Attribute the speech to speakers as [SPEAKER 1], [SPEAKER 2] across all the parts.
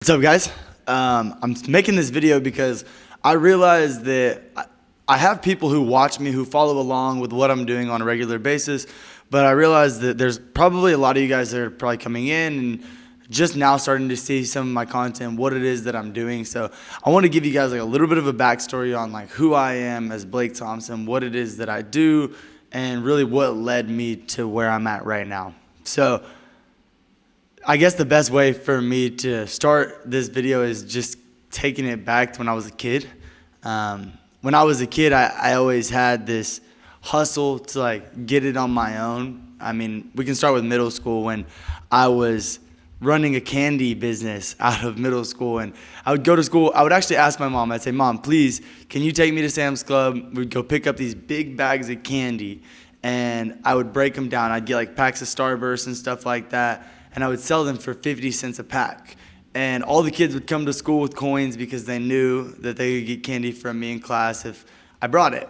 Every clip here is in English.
[SPEAKER 1] What's up, guys? I'm making this video because I realize that I have people who watch me who follow along with what I'm doing on a regular basis, but I realize that there's probably a lot of you guys that are probably coming in and just now starting to see some of my content, what it is that I'm doing. So I want to give you guys like a little bit of a backstory on like who I am as Blake Thompson, what it is that I do, and really what led me to where I'm at right now. So I guess the best way for me to start this video is just taking it back to when I was a kid. When I was a kid, I always had this hustle to like get it on my own. I mean, we can start with middle school when I was running a candy business out of middle school, and I would go to school. I would actually ask my mom, I'd say, "Mom, please, can you take me to Sam's Club?" We'd go pick up these big bags of candy, and I would break them down. I'd get like packs of Starburst and stuff like that, and I would sell them for 50 cents a pack. And all the kids would come to school with coins because they knew that they could get candy from me in class if I brought it.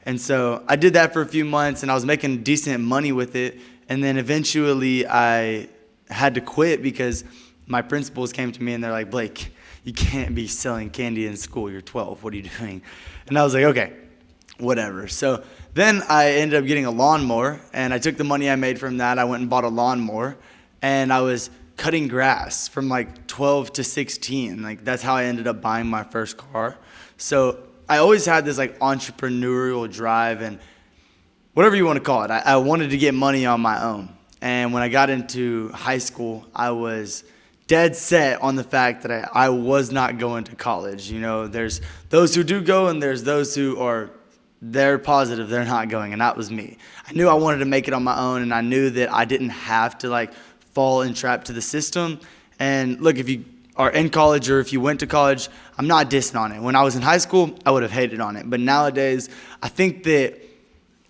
[SPEAKER 1] And so I did that for a few months, and I was making decent money with it. And then eventually I had to quit because my principals came to me and they're like, "Blake, you can't be selling candy in school. You're 12. What are you doing?" And I was like, "Okay, whatever." So then I ended up getting a lawnmower, and I took the money I made from that. I went and bought a lawnmower, and I was cutting grass from like 12 to 16. Like that's how I ended up buying my first car. So I always had this like entrepreneurial drive, and whatever you want to call it. I wanted to get money on my own. And when I got into high school, I was dead set on the fact that I was not going to college. You know, there's those who do go, and there's those who are, they're positive they're not going, and that was me. I knew I wanted to make it on my own, and I knew that I didn't have to like fall entrapped to the system. And look, if you are in college or if you went to college, I'm not dissing on it. When I was in high school, I would have hated on it. But nowadays, I think that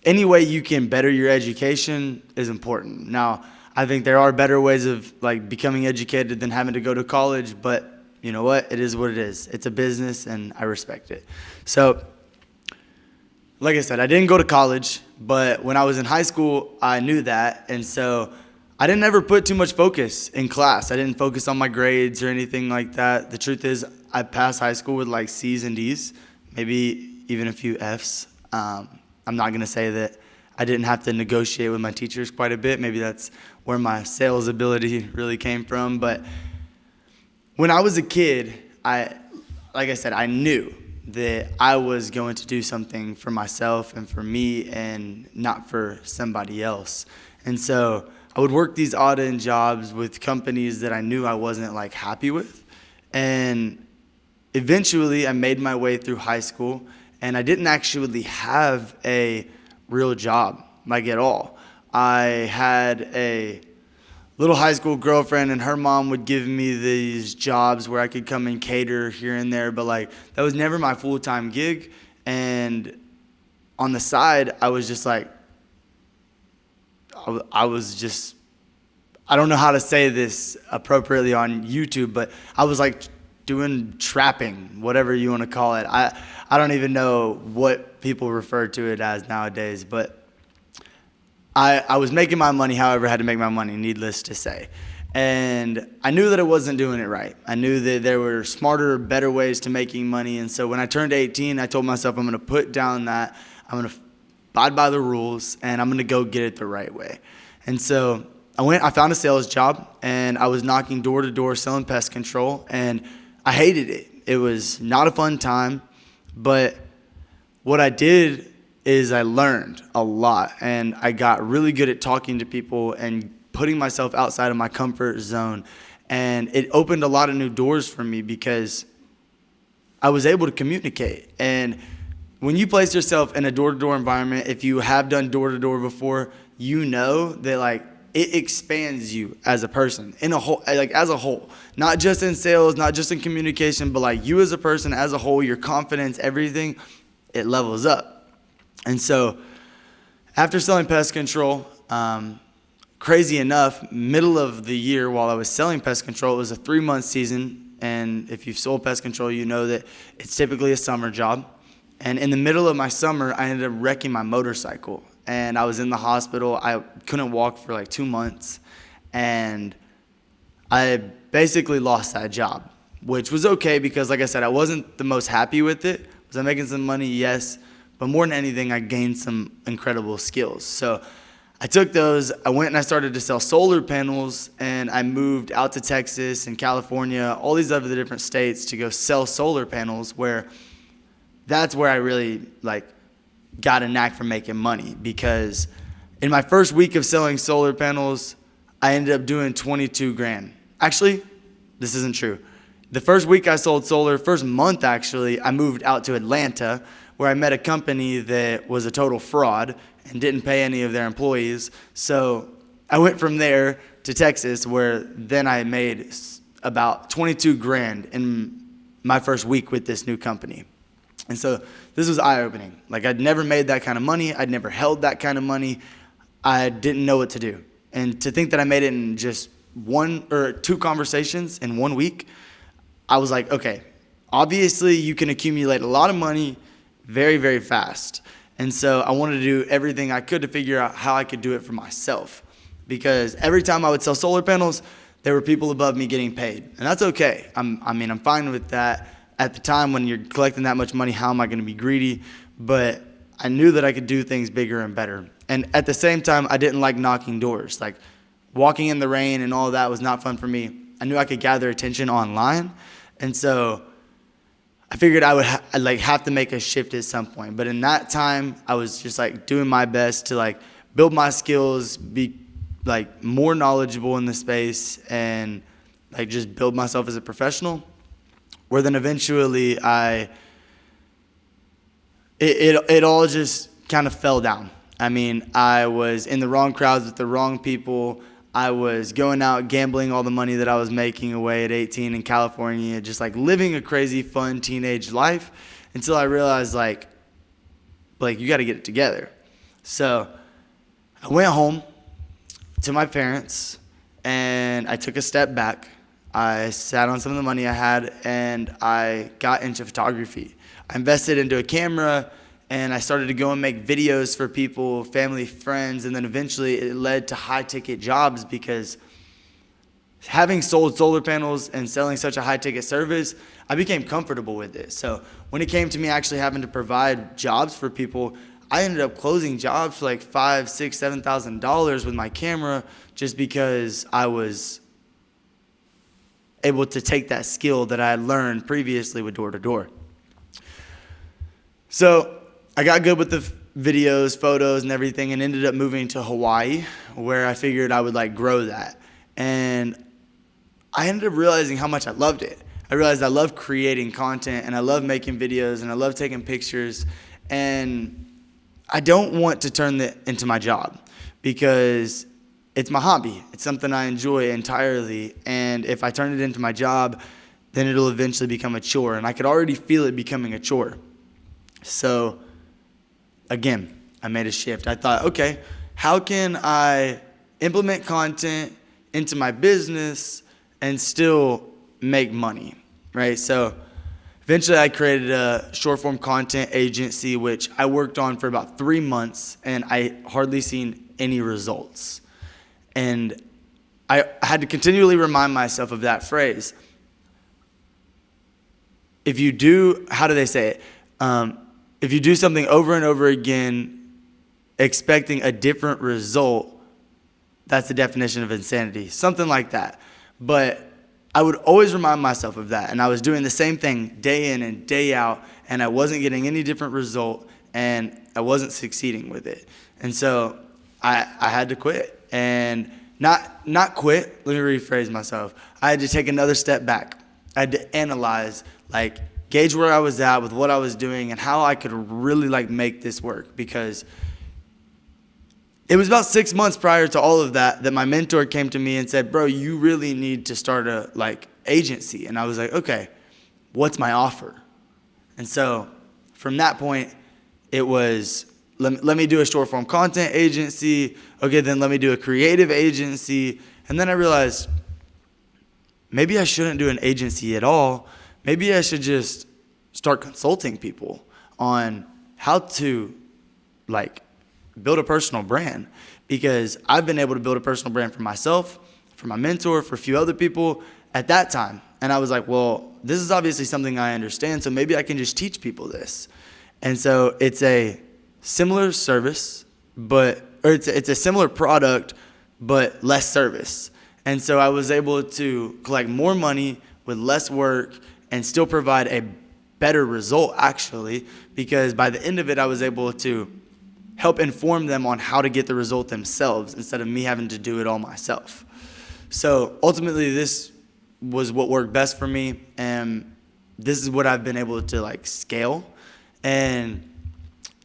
[SPEAKER 1] any way you can better your education is important. Now, I think there are better ways of like becoming educated than having to go to college, but you know what? It is what it is. It's a business, and I respect it. So, like I said, I didn't go to college, but when I was in high school, I knew that. And so I didn't ever put too much focus in class. I didn't focus on my grades or anything like that. The truth is, I passed high school with like C's and D's, maybe even a few F's. I'm not going to say that I didn't have to negotiate with my teachers quite a bit. Maybe that's where my sales ability really came from. But when I was a kid, like I said, I knew that I was going to do something for myself and for me and not for somebody else. And so I would work these odd-end jobs with companies that I knew I wasn't like happy with. And eventually I made my way through high school, and I didn't actually have a real job like at all. I had a little high school girlfriend, and her mom would give me these jobs where I could come and cater here and there, but like that was never my full-time gig. And on the side, I was just like, I don't know how to say this appropriately on YouTube, but I was like doing trapping, whatever you want to call it. I don't even know what people refer to it as nowadays, but I was making my money however I had to make my money, needless to say. And I knew that I wasn't doing it right. I knew that there were smarter, better ways to making money. And so when I turned 18, I told myself I'm going to put down that, I'm going to abide by the rules, and I'm going to go get it the right way. And so I found a sales job, and I was knocking door to door selling pest control, and I hated it. It was not a fun time, but what I did is I learned a lot, and I got really good at talking to people and putting myself outside of my comfort zone. And it opened a lot of new doors for me because I was able to communicate. And when you place yourself in a door-to-door environment, if you have done door-to-door before, you know that like it expands you as a person in a whole, like as a whole, not just in sales, not just in communication, but like you as a person as a whole, your confidence, everything, it levels up. And so after selling pest control, crazy enough, middle of the year while I was selling pest control, it was a 3-month season. And if you've sold pest control, you know that it's typically a summer job. And in the middle of my summer, I ended up wrecking my motorcycle. And I was in the hospital. I couldn't walk for like 2 months. And I basically lost that job. which was okay because, like I said, I wasn't the most happy with it. Was I making some money? Yes. But more than anything, I gained some incredible skills. So I took those, I went and I started to sell solar panels, and I moved out to Texas and California, all these other different states to go sell solar panels, where that's where I really got a knack for making money. Because in my first week of selling solar panels, I ended up doing 22 grand. Actually, this isn't true. The first week I sold solar, first month actually, I moved out to Atlanta, where I met a company that was a total fraud and didn't pay any of their employees. So I went from there to Texas, where then I made about 22 grand in my first week with this new company. And so this was eye-opening. I'd never made that kind of money. I'd never held that kind of money. I didn't know what to do. And to think that I made it in just 1 or 2 conversations in 1 week, I was like, okay, obviously you can accumulate a lot of money very, very fast. And so I wanted to do everything I could to figure out how I could do it for myself. Because every time I would sell solar panels, there were people above me getting paid. And that's okay. I'm fine with that. At the time when you're collecting that much money, how am I going to be greedy? But I knew that I could do things bigger and better. And at the same time, I didn't like knocking doors. Walking in the rain and all that was not fun for me. I knew I could gather attention online. And so I figured I would have to make a shift at some point. But in that time, I was just doing my best to build my skills, be more knowledgeable in the space, and just build myself as a professional. Where then eventually it all just kind of fell down. I was in the wrong crowds with the wrong people. I was going out gambling all the money that I was making away at 18 in California, just living a crazy, fun teenage life, until I realized you got to get it together. So I went home to my parents and I took a step back. I sat on some of the money I had and I got into photography. I invested into a camera and I started to go and make videos for people, family, friends, and then eventually it led to high-ticket jobs, because having sold solar panels and selling such a high-ticket service, I became comfortable with it. So when it came to me actually having to provide jobs for people, I ended up closing jobs for $5,000, $6,000, $7,000 with my camera, just because I was able to take that skill that I had learned previously with door-to-door. So I got good with the videos, photos, and everything, and ended up moving to Hawaii, where I figured I would grow that. And I ended up realizing how much I loved it. I realized I love creating content, and I love making videos, and I love taking pictures. And I don't want to turn that into my job, because it's my hobby. It's something I enjoy entirely. And if I turn it into my job, then it'll eventually become a chore. And I could already feel it becoming a chore. So again, I made a shift. I thought, okay, how can I implement content into my business and still make money, right? So eventually I created a short form content agency, which I worked on for about 3 months, and I hardly seen any results. And I had to continually remind myself of that phrase. If you do, how do they say it? If you do something over and over again, expecting a different result, that's the definition of insanity. Something like that. But I would always remind myself of that. And I was doing the same thing day in and day out, and I wasn't getting any different result, and I wasn't succeeding with it. And so I had to quit. And not quit, let me rephrase myself. I had to take another step back. I had to analyze, gauge where I was at with what I was doing and how I could really make this work. Because it was about 6 months prior to all of that my mentor came to me and said, bro, you really need to start a agency. And I was like, okay, what's my offer? And so from that point, it was, let me do a short form content agency. Okay, then let me do a creative agency. And then I realized maybe I shouldn't do an agency at all. Maybe I should just start consulting people on how to build a personal brand, because I've been able to build a personal brand for myself, for my mentor, for a few other people at that time. And I was like, well, this is obviously something I understand, so maybe I can just teach people this. And so it's a similar service, or it's a similar product, but less service. And so I was able to collect more money with less work and still provide a better result, actually, because by the end of it, I was able to help inform them on how to get the result themselves instead of me having to do it all myself. So ultimately, this was what worked best for me, and this is what I've been able to like scale. And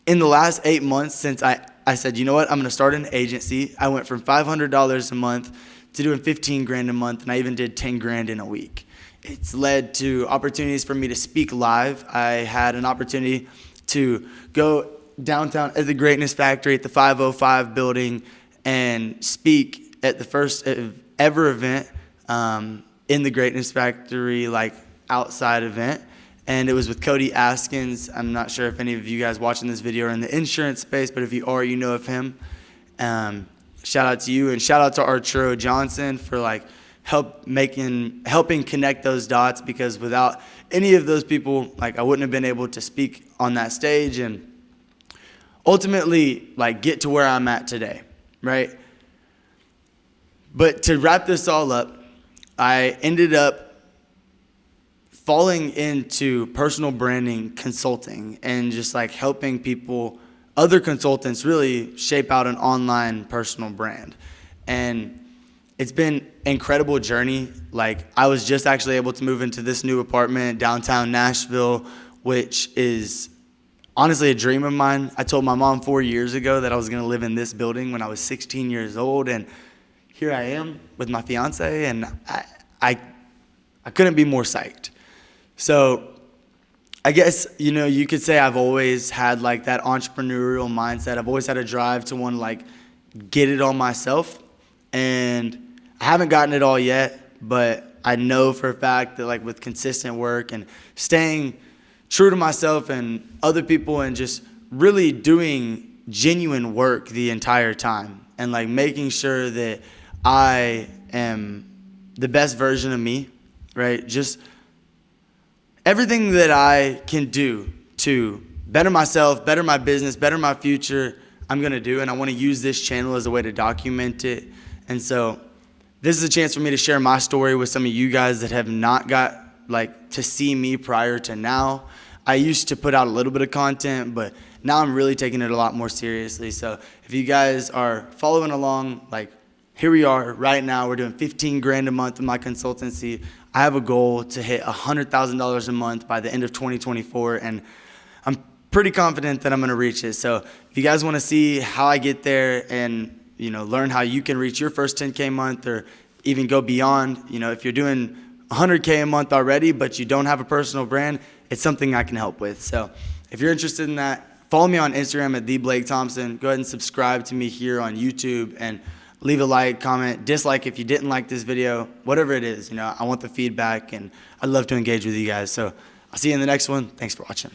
[SPEAKER 1] in the last 8 months since I said, you know what, I'm going to start an agency, I went from $500 a month to doing 15 grand a month, and I even did 10 grand in a week. It's led to opportunities for me to speak live. I had an opportunity to go downtown at the Greatness Factory at the 505 building and speak at the first ever event in the Greatness Factory, like outside event. And it was with Cody Askins. I'm not sure if any of you guys watching this video are in the insurance space, but if you are, you know of him. Shout out to you, and shout out to Arturo Johnson for like helping connect those dots, because without any of those people, like I wouldn't have been able to speak on that stage and ultimately like get to where I'm at today, right? But to wrap this all up, I ended up falling into personal branding consulting and just like helping people, other consultants, really shape out an online personal brand. And it's been an incredible journey. Like I was just actually able to move into this new apartment downtown Nashville, which is honestly a dream of mine. I told my mom 4 years ago that I was going to live in this building when I was 16 years old, and here I am with my fiance, and I couldn't be more psyched. So I guess, you know, you could say I've always had like that entrepreneurial mindset. I've always had a drive to want to like get it all myself, and I haven't gotten it all yet, but I know for a fact that like with consistent work and staying true to myself and other people and just really doing genuine work the entire time and like making sure that I am the best version of me, right? Just everything that I can do to better myself, better my business, better my future, I'm going to do. And I want to use this channel as a way to document it. And so this is a chance for me to share my story with some of you guys that have not got like to see me prior to now. I used to put out a little bit of content, but now I'm really taking it a lot more seriously. So if you guys are following along, like here we are right now, we're doing 15 grand a month in my consultancy. I have a goal to hit $100,000 a month by the end of 2024, and I'm pretty confident that I'm going to reach it. So if you guys want to see how I get there and, you know, learn how you can reach your first 10K month or even go beyond, you know, if you're doing 100K a month already, but you don't have a personal brand, it's something I can help with. So if you're interested in that, follow me on Instagram at @TheBlakeThompson. Go ahead and subscribe to me here on YouTube and leave a like, comment, dislike if you didn't like this video, whatever it is. You know, I want the feedback, and I'd love to engage with you guys. So I'll see you in the next one. Thanks for watching.